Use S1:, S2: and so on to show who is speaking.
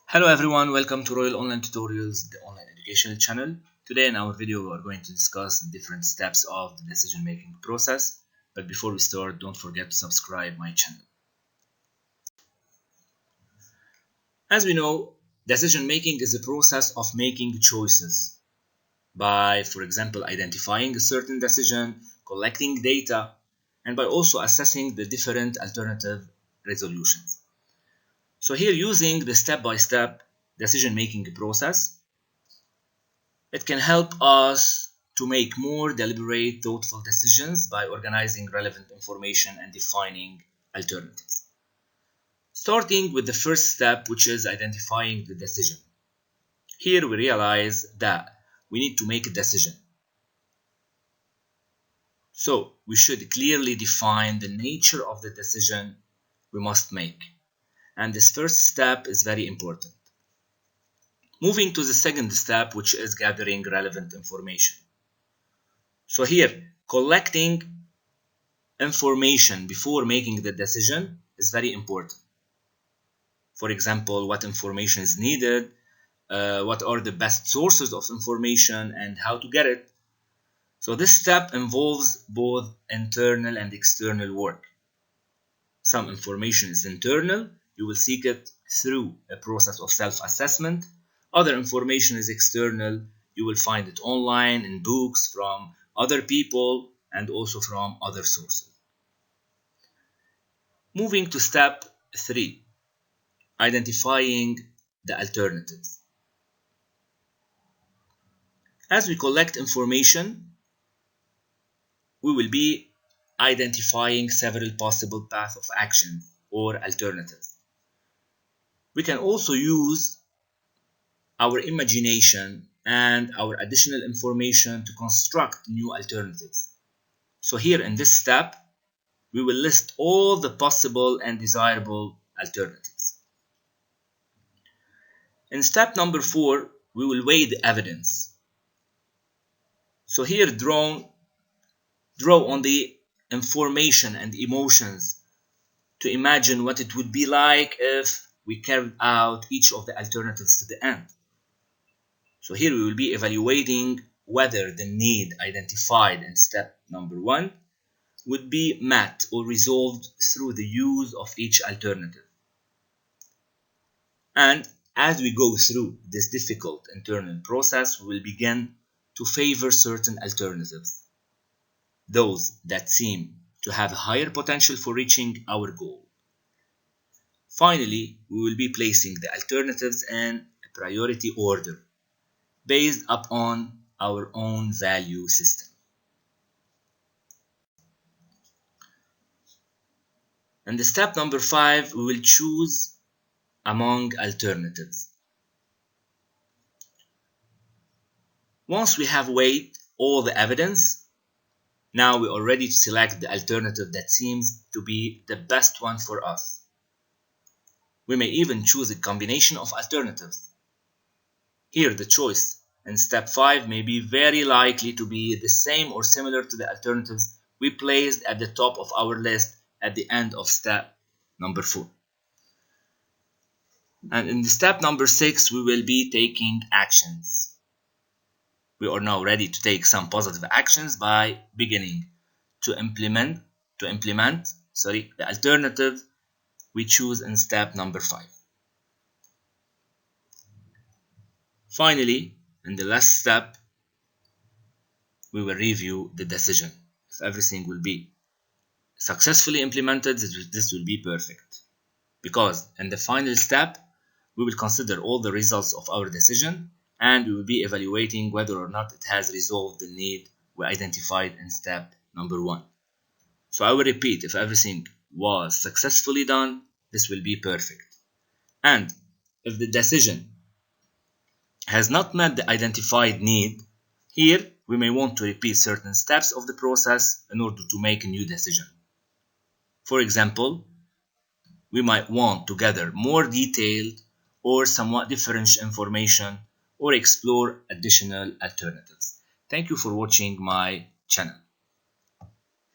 S1: Hello everyone, welcome to Royal Online Tutorials, the online educational channel. Today in our video we are going to discuss the different steps of the decision making process. But before we start, don't forget to subscribe my channel. As we know, decision making is a process of making choices by, for example, identifying a certain decision, collecting data, and by also assessing the different alternative resolutions. So here, using the step-by-step decision-making process, it can help us to make more deliberate, thoughtful decisions by organizing relevant information and defining alternatives. Starting with the first step, which is identifying the decision. Here we realize that we need to make a decision. So we should clearly define the nature of the decision we must make. And this first step is very important. Moving to the second step, which is gathering relevant information. So here, collecting information before making the decision is very important. For example, what information is needed, what are the best sources of information, and how to get it. So this step involves both internal and external work. Some information is internal. You will seek it through a process of self-assessment. Other information is external. You will find it online, in books, from other people, and also from other sources. Moving to step 3, identifying the alternatives. As we collect information, we will be identifying several possible paths of action or alternatives. We can also use our imagination and our additional information to construct new alternatives. So here in this step, we will list all the possible and desirable alternatives. In step number 4, we will weigh the evidence. So here draw on the information and emotions to imagine what it would be like if we carried out each of the alternatives to the end. So here we will be evaluating whether the need identified in step number 1 would be met or resolved through the use of each alternative. And as we go through this difficult internal process, we will begin to favor certain alternatives, those that seem to have higher potential for reaching our goal. Finally, we will be placing the alternatives in a priority order based upon our own value system. In the step number 5, we will choose among alternatives. Once we have weighed all the evidence, now we are ready to select the alternative that seems to be the best one for us. We may even choose a combination of alternatives. Here the choice in step 5 may be very likely to be the same or similar to the alternatives we placed at the top of our list at the end of step number 4. And in the step number 6, we will be taking actions. We are now ready to take some positive actions by beginning to implement the alternative we choose in step number 5. Finally, in the last step, we will review the decision. If everything will be successfully implemented, this will be perfect. Because in the final step, we will consider all the results of our decision and we will be evaluating whether or not it has resolved the need we identified in step number 1. So I will repeat, if everything was successfully done, this will be perfect. And if the decision has not met the identified need, here we may want to repeat certain steps of the process in order to make a new decision. For example, we might want to gather more detailed or somewhat different information or explore additional alternatives. Thank you for watching my channel.